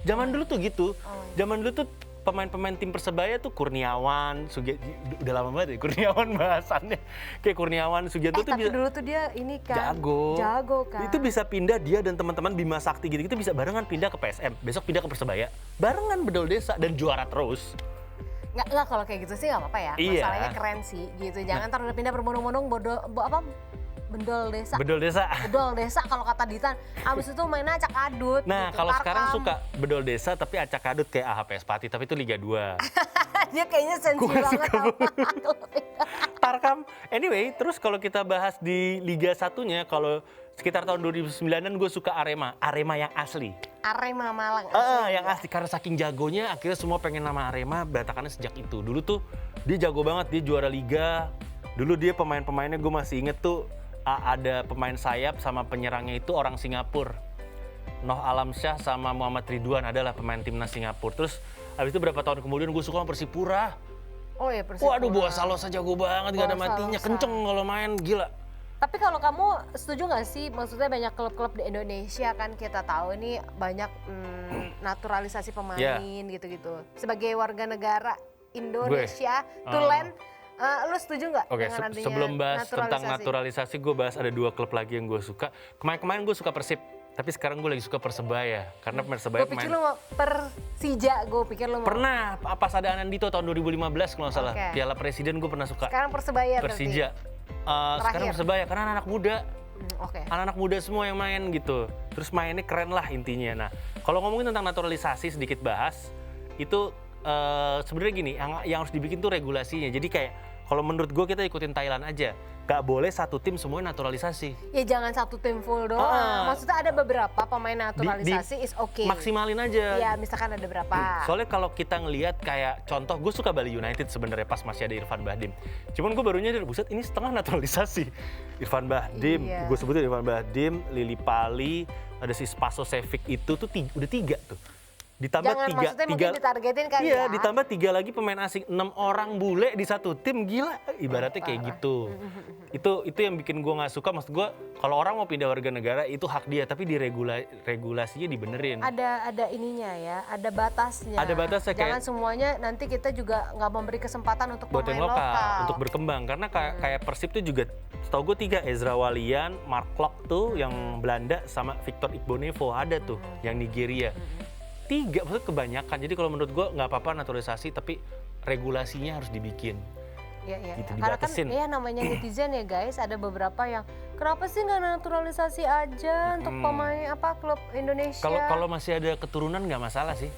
Zaman dulu tuh gitu. Zaman dulu tuh pemain-pemain tim Persebaya tuh Kurniawan, udah lama banget ya Kurniawan bahasannya. Kayak Kurniawan, Sugianto tuh tapi bisa dulu tuh dia ini kan jago kan. Itu bisa pindah, dia dan teman-teman Bima Sakti gitu bisa barengan pindah ke PSM, besok pindah ke Persebaya, barengan bedol desa dan juara terus. Nggak kalau kayak gitu sih nggak apa-apa ya. Iya. Masalahnya keren sih gitu. Jangan taruh pindah berbondong-bondong bendol desa. Bedol desa. Bedol desa kalau kata Ditan. Abis itu mainnya acak adut. Nah, gitu. kalau sekarang Tarkam. suka bedol desa tapi acak adut kayak AHPS Pati, tapi itu Liga 2. Dia kayaknya sensi banget sama Tarkam. Anyway, terus kalau kita bahas di Liga 1-nya, kalau sekitar tahun 2009-an gue suka Arema yang asli. Arema Malang. Yang asli, karena saking jagonya akhirnya semua pengen nama Arema, berantakannya sejak itu. Dulu tuh dia jago banget, dia juara Liga. Dulu dia pemain-pemainnya gue masih inget tuh, ada pemain sayap sama penyerangnya itu orang Singapura. Noh Alamsyah sama Muhammad Ridwan adalah pemain timnas Singapura. Terus habis itu berapa tahun kemudian gue suka sama Persipura. Oh iya Persipura. Waduh, Boa Salosa jago banget, gak ada matinya, kenceng kalau main, gila. Tapi kalau kamu setuju nggak sih, maksudnya banyak klub-klub di Indonesia kan kita tahu ini banyak naturalisasi pemain gitu-gitu. Sebagai warga negara Indonesia, Tulen, lu setuju nggak dengan adanya sebelum bahas tentang naturalisasi, gue bahas ada 2 klub lagi yang gue suka. Kemarin gue suka Persib, tapi sekarang gue lagi suka Persebaya. Karena Persebaya gue pikir lu mau Persija, Pernah, pas ada Anandito tahun 2015 kalau nggak salah. Piala Presiden gue pernah suka. Sekarang Persebaya Persija. Sekarang Persebaya, karena anak-anak muda. Anak-anak muda semua yang main gitu. Terus mainnya keren lah intinya. Nah, kalau ngomongin tentang naturalisasi sedikit bahas, itu sebenarnya gini, yang harus dibikin tuh regulasinya. Jadi kayak, kalau menurut gue kita ikutin Thailand aja. Gak boleh satu tim semuanya naturalisasi. Ya jangan satu tim full doang. Maksudnya ada beberapa pemain naturalisasi is okay. Maksimalin aja. Ya misalkan ada berapa. Soalnya kalau kita ngelihat kayak contoh, gue suka Bali United sebenarnya pas masih ada Irfan Bahdim. Cuman gue baru nyadar, buset ini setengah naturalisasi. Irfan Bahdim, gue sebutin Irfan Bahdim, Lili Pali, ada si Spaso Sevic itu tuh udah 3 tuh. Ditambah jangan, maksudnya mungkin ditargetin kan iya, ya. ditambah 3 lagi pemain asing, 6 orang bule di satu tim, gila. Ibaratnya kayak gitu. Itu yang bikin gue nggak suka. Maksud gue, kalau orang mau pindah warga negara itu hak dia, tapi regulasinya dibenerin. Ada ininya ya, ada batasnya. Ada batasnya. Jangan semuanya nanti kita juga nggak memberi kesempatan untuk buat pemain yang lokal untuk berkembang. Karena kayak Persib tuh juga, setahu gue 3, Ezra Walian, Mark Klok tuh yang Belanda, sama Victor Igbonevo ada tuh yang Nigeria. 3, maksudnya kebanyakan. Jadi kalau menurut gue nggak apa-apa naturalisasi, tapi regulasinya harus dibikin. Iya. Gitu, Karena kan dibatasin. ya namanya netizen ya guys, ada beberapa yang kenapa sih nggak naturalisasi aja untuk pemain klub Indonesia? Kalau masih ada keturunan nggak masalah sih.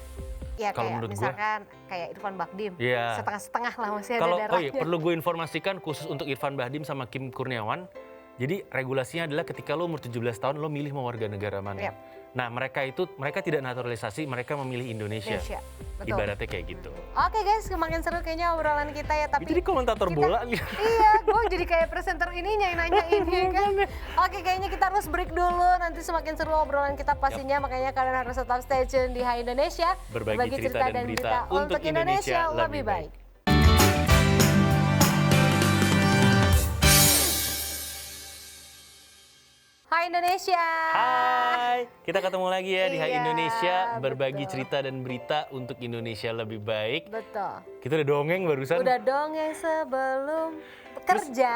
Ya kalau kayak menurut misalkan kayak Irfan Bahdim, setengah-setengah lah masih ada darahnya. Perlu gue informasikan khusus untuk Irfan Bahdim sama Kim Kurniawan. Jadi regulasinya adalah ketika lo umur 17 tahun lo milih mau warga negara mana. Yep. Nah mereka tidak naturalisasi, mereka memilih Indonesia. Betul. Ibaratnya kayak gitu. Oke guys, makin seru kayaknya obrolan kita ya. Tapi jadi komentator bola nih. Iya, gue jadi kayak presenter ininya yang nanyain ya kan. Oke, kayaknya kita harus break dulu. Nanti semakin seru obrolan kita pastinya. Makanya kalian harus tetap stay tune di Hai Indonesia. Berbagi cerita dan berita untuk Indonesia lebih baik. Hai Indonesia. Hai, kita ketemu lagi ya di Hai Iya, Indonesia, berbagi betul. cerita dan berita untuk Indonesia lebih baik. Betul. Kita udah dongeng barusan. Udah dongeng sebelum kerja.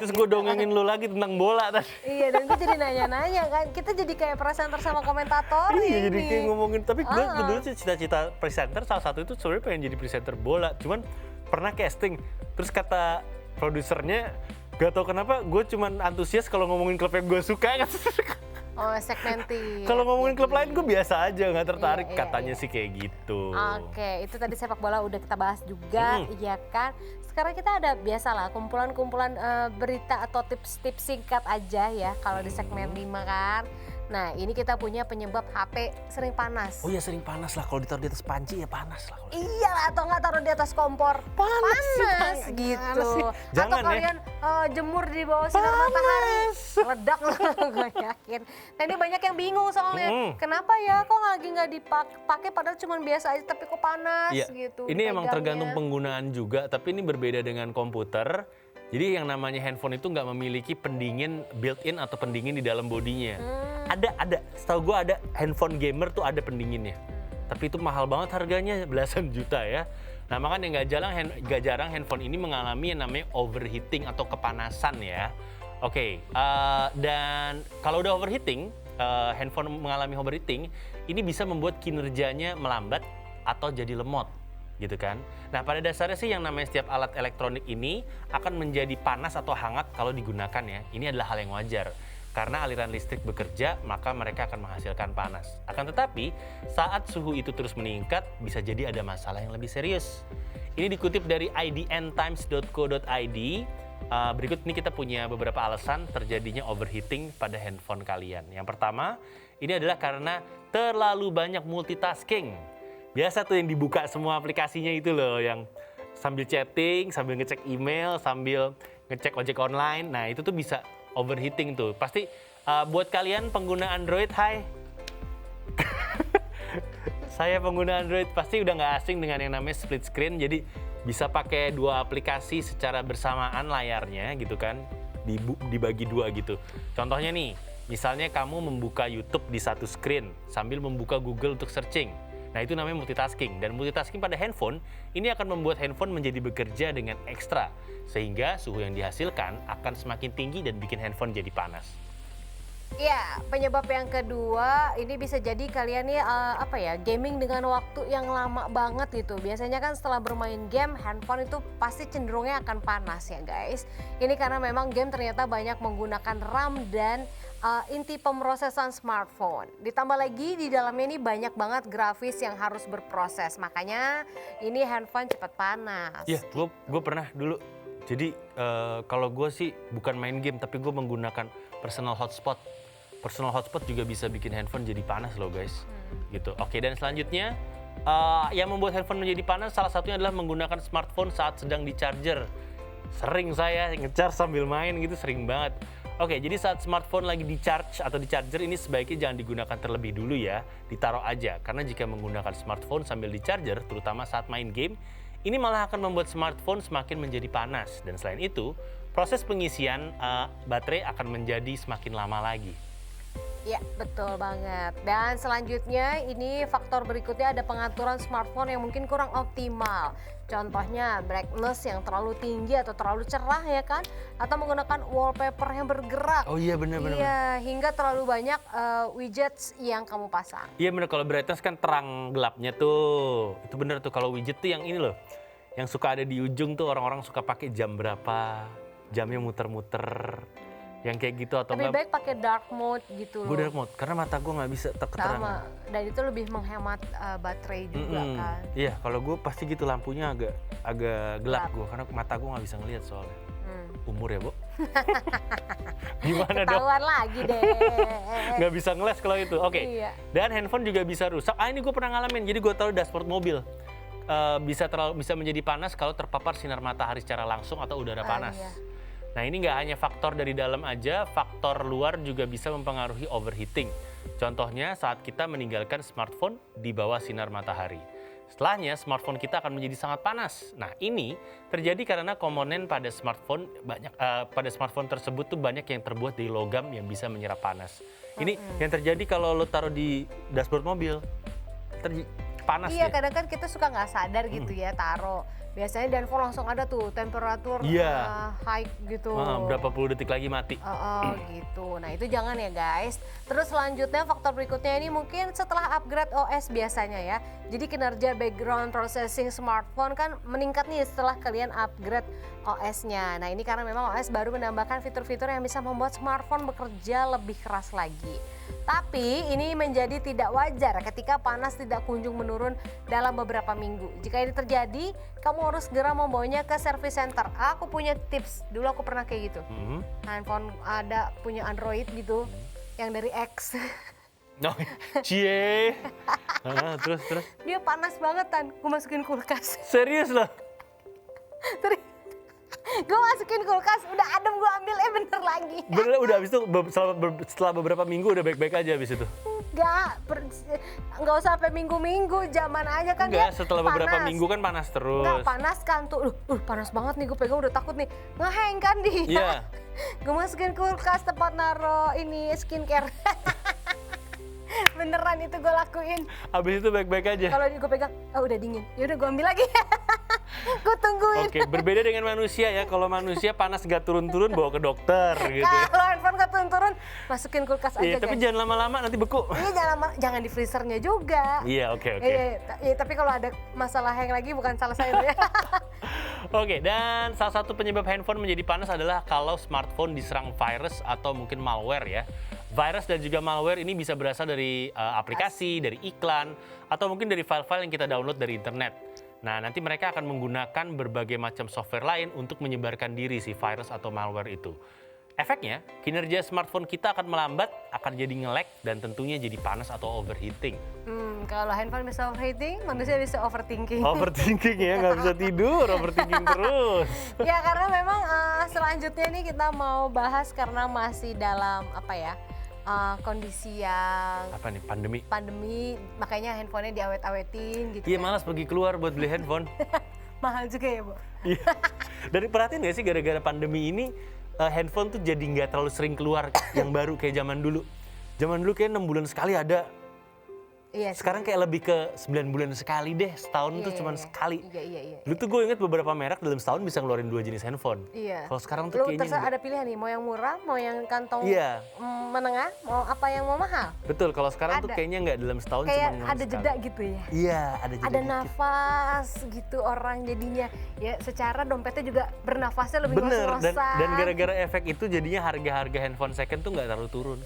Terus gue dongengin lu lagi tentang bola tadi. Iya, dan gue jadi nanya-nanya kan. Kita jadi kayak presenter sama komentator Iya, ini. jadi kayak ngomongin. Tapi gue dulu sih cita-cita presenter, salah satu itu sebenarnya pengen jadi presenter bola. Cuman pernah casting, terus kata produsernya, gak tau kenapa gue cuman antusias kalau ngomongin klub yang gue suka. Oh, segmenting. Kalau ngomongin klub lain gue biasa aja, nggak tertarik. Iya, Katanya sih kayak gitu. Oke, itu tadi sepak bola udah kita bahas juga, iya kan. Sekarang kita ada biasalah kumpulan-kumpulan berita atau tips-tips singkat aja ya kalau di segmen 5 kan. Nah, ini kita punya penyebab HP sering panas. Oh iya, sering panas lah. Kalau ditaruh di atas panci ya panas lah. Iya lah, atau nggak taruh di atas kompor. Panas gitu. Jangan, atau kalian jemur di bawah sinar matahari. Ledak loh, gue yakin. Nah ini banyak yang bingung soalnya. Kenapa ya kok lagi nggak dipakai padahal cuma biasa aja tapi kok panas gitu. Ini emang pegangnya. tergantung penggunaan juga, tapi ini berbeda dengan komputer. Jadi yang namanya handphone itu nggak memiliki pendingin built-in atau pendingin di dalam bodinya. Ada. Setahu gue ada handphone gamer tuh ada pendinginnya. tapi itu mahal banget harganya, belasan juta ya. Nah makanya nggak jarang handphone ini mengalami yang namanya overheating atau kepanasan ya. Oke, dan kalau udah overheating, handphone mengalami overheating, ini bisa membuat kinerjanya melambat atau jadi lemot, gitu kan. Nah pada dasarnya sih yang namanya setiap alat elektronik ini akan menjadi panas atau hangat kalau digunakan ya. Ini adalah hal yang wajar. Karena aliran listrik bekerja, maka mereka akan menghasilkan panas. Akan tetapi, saat suhu itu terus meningkat, bisa jadi ada masalah yang lebih serius. Ini dikutip dari idntimes.co.id. Berikut ini kita punya beberapa alasan terjadinya overheating pada handphone kalian. Yang pertama, ini adalah karena terlalu banyak multitasking. Biasa tuh yang dibuka semua aplikasinya itu loh, yang sambil chatting, sambil ngecek email, sambil ngecek ojek online. Nah itu tuh bisa overheating tuh. Pasti buat kalian pengguna Android, hai. Saya pengguna Android pasti udah nggak asing dengan yang namanya split screen. Jadi bisa pakai dua aplikasi secara bersamaan layarnya gitu kan. Dibagi dua gitu. Contohnya nih, misalnya kamu membuka YouTube di satu screen sambil membuka Google untuk searching. Nah itu namanya multitasking, dan multitasking pada handphone ini akan membuat handphone menjadi bekerja dengan ekstra, sehingga suhu yang dihasilkan akan semakin tinggi dan bikin handphone jadi panas. Ya, penyebab yang kedua ini bisa jadi kalian nih gaming dengan waktu yang lama banget gitu. Biasanya kan setelah bermain game, handphone itu pasti cenderungnya akan panas ya guys. Ini karena memang game ternyata banyak menggunakan RAM dan inti pemrosesan smartphone. Ditambah lagi di dalamnya ini banyak banget grafis yang harus berproses. Makanya ini handphone cepat panas. Iya, gue pernah dulu. Jadi kalau gue sih bukan main game, tapi gue menggunakan personal hotspot. Personal hotspot juga bisa bikin handphone jadi panas loh guys. Gitu. Oke, dan selanjutnya yang membuat handphone menjadi panas salah satunya adalah menggunakan smartphone saat sedang di charger. Sering saya nge-charge sambil main gitu, sering banget. Oke, jadi saat smartphone lagi di-charge atau di-charger ini sebaiknya jangan digunakan terlebih dulu ya, ditaruh aja. Karena jika menggunakan smartphone sambil di-charger, terutama saat main game, ini malah akan membuat smartphone semakin menjadi panas. Dan selain itu, proses pengisian baterai akan menjadi semakin lama lagi. Ya, betul banget. Dan selanjutnya ini faktor berikutnya ada pengaturan smartphone yang mungkin kurang optimal. Contohnya brightness yang terlalu tinggi atau terlalu cerah ya kan, atau menggunakan wallpaper yang bergerak. Oh iya benar. Iya, hingga terlalu banyak widgets yang kamu pasang. Iya benar, kalau brightness kan terang gelapnya tuh. Itu benar tuh, kalau widget tuh yang ini loh. Yang suka ada di ujung tuh, orang-orang suka pakai jam berapa, jamnya muter-muter. Yang kayak gitu atau lebih baik pakai dark mode gitu loh. Gue dark mode karena mata gue nggak bisa keterangan. Sama, dan itu lebih menghemat baterai juga kan. Iya, kalau gue pasti gitu, lampunya agak gelap gue karena mata gue nggak bisa ngelihat soalnya. Umur ya, Bu? Gimana dong? Ketahuan lagi deh. Nggak bisa ngeles kalau itu. Oke. Iya. Dan handphone juga bisa rusak. Ini gue pernah ngalamin. Jadi gue taruh dashboard mobil. Bisa menjadi panas kalau terpapar sinar matahari secara langsung atau udara panas. Iya. Nah ini nggak hanya faktor dari dalam aja, faktor luar juga bisa mempengaruhi overheating. Contohnya saat kita meninggalkan smartphone di bawah sinar matahari. Setelahnya smartphone kita akan menjadi sangat panas. Nah ini terjadi karena komponen pada smartphone tersebut tuh banyak yang terbuat dari logam yang bisa menyerap panas. Ini yang terjadi kalau lo taruh di dashboard mobil, panas. Iya, kadang kan kita suka nggak sadar gitu ya taruh. Biasanya handphone langsung ada tuh temperatur high gitu. Berapa puluh detik lagi mati. Gitu. Nah itu jangan ya guys. Terus selanjutnya faktor berikutnya ini mungkin setelah upgrade OS biasanya ya. Jadi kinerja background processing smartphone kan meningkat nih setelah kalian upgrade OS-nya. Nah ini karena memang OS baru menambahkan fitur-fitur yang bisa membuat smartphone bekerja lebih keras lagi. Tapi ini menjadi tidak wajar ketika panas tidak kunjung menurun dalam beberapa minggu. Jika ini terjadi, kamu harus segera membawanya ke service center. Aku punya tips, dulu aku pernah kayak gitu. Handphone ada punya Android gitu, yang dari X. Cie. Terus. Dia panas banget kan, gue masukin kulkas. Serius loh? Gue masukin kulkas, udah adem, gue ambil bener lagi. Bener, udah habis itu setelah beberapa minggu udah baik-baik aja habis itu? Nggak usah sampai minggu-minggu, zaman aja kan. Enggak, dia setelah beberapa minggu kan panas terus. Nggak, panas kan tuh, panas banget nih, gue pegang udah takut nih, ngehang kan dia. Iya. Gue masukin kulkas tempat naro ini skincare. Beneran itu gue lakuin. Habis itu baik-baik aja. Kalau gue pegang, oh udah dingin. Ya udah gue ambil lagi. Gue tungguin. Oke, berbeda dengan manusia ya. Kalau manusia panas nggak turun-turun bawa ke dokter gitu. Kalau handphone nggak turun-turun, masukin kulkas aja Iya, tapi guys. jangan lama-lama nanti beku. Iya jangan di freezernya juga. Iya, oke. Iya, tapi kalau ada masalah hang lagi bukan salah saya ya. Oke, dan salah satu penyebab handphone menjadi panas adalah kalau smartphone diserang virus atau mungkin malware ya. Virus dan juga malware ini bisa berasal dari aplikasi, dari iklan, atau mungkin dari file-file yang kita download dari internet. Nah, nanti mereka akan menggunakan berbagai macam software lain untuk menyebarkan diri si virus atau malware itu. Efeknya, kinerja smartphone kita akan melambat, akan jadi nge-lag, dan tentunya jadi panas atau overheating. Kalau handphone bisa overheating, manusia bisa overthinking. Overthinking ya, nggak bisa tidur, overthinking terus. Ya karena memang selanjutnya nih kita mau bahas karena masih dalam kondisi yang Apa nih, pandemi? makanya handphonenya diawet-awetin gitu. Iya, kan. malas pergi keluar buat beli handphone. Mahal juga ya, Bu. Iya. Dari perhatiin nggak sih gara-gara pandemi ini handphone tuh jadi nggak terlalu sering keluar yang baru kayak zaman dulu. Zaman dulu kayak 6 bulan sekali ada. Iya. sih. Sekarang kayak lebih ke 9 bulan sekali deh. Setahun tuh cuma sekali. Iya. Dulu tuh gue inget beberapa merek dalam setahun bisa ngeluarin 2 jenis handphone. Iya. Kalau sekarang tuh Lu kayaknya terserah nggak. ada pilihan nih, mau yang murah, mau yang kantong Iya. menengah, mau apa yang mau mahal. Betul, kalau sekarang tuh Ada. kayaknya nggak dalam setahun Kayak cuma ngeluarin ada sekali. jeda gitu ya. Iya, ada jeda Ada dikit. nafas gitu orang jadinya. Ya secara dompetnya juga bernafasnya lebih Bener, ngos-ngosan. dan gara-gara efek itu jadinya harga-harga handphone second tuh nggak terlalu turun.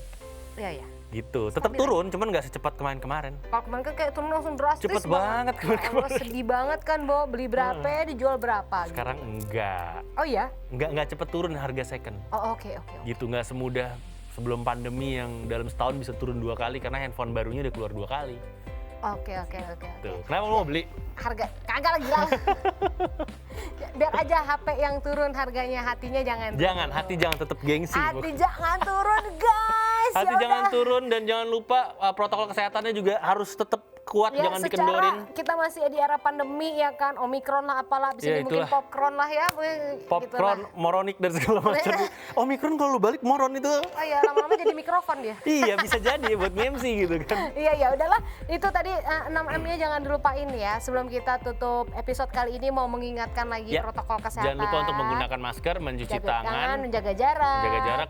Iya. Gitu, tetap Stabil. turun, cuman nggak secepat kemarin-kemarin. Kalau kemarin kan kayak turun langsung drastis Cepet banget Ya Allah, kemarin-kemarin. sedih banget kan, Bo. Beli berapa, dijual berapa. gitu. Sekarang enggak. Oh iya? Nggak cepet turun harga second. Oh oke. Gitu, nggak semudah sebelum pandemi yang dalam setahun bisa turun 2 kali karena handphone barunya udah keluar 2 kali. Oke. Tuh, kenapa lo mau beli? Harga kagak lagi lah. Biar aja HP yang turun harganya, hatinya jangan. Jangan, hati jangan tetap gengsi. Hati jangan turun, guys. Hati Ya jangan udah. turun dan jangan lupa protokol kesehatannya juga harus tetap kuat, Ya, jangan secara dikendorin. kita masih di era pandemi ya kan, Omikron lah apalah, bisa Ya, mungkin itulah. popcorn lah ya. Popcorn, moronik dan segala macam. Omikron kalau lu balik moron itu. Oh iya, lama-lama jadi mikrofon dia. Iya, bisa jadi buat MC gitu kan. Iya ya udahlah, itu tadi 6M-nya jangan dilupain ya. Sebelum kita tutup episode kali ini mau mengingatkan lagi Ya, protokol kesehatan. Jangan lupa untuk menggunakan masker, mencuci Jaga tangan, menjaga jarak. menjaga jarak,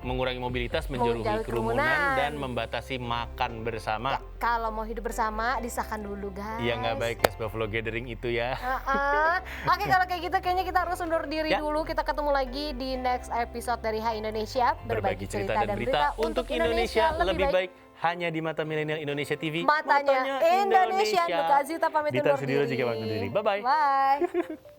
mengurangi mobilitas, menjauhi Menjauhi kerumunan, kerumunan. dan membatasi makan bersama. Ya, kalau mau hidup bersama disahkan dulu guys. Iya, nggak baik guys, Buffalo Gathering itu ya. Oke, kalau kayak gitu kayaknya kita harus undur diri Ya. dulu. Kita ketemu lagi di next episode dari Hai Indonesia. Berbagi cerita dan berita untuk Indonesia lebih baik hanya di Mata Milenial Indonesia TV. Matanya Indonesia. Untuk Azita pamit Dita undur Sudiro diri. juga pamit undur diri. Bye-bye. Bye.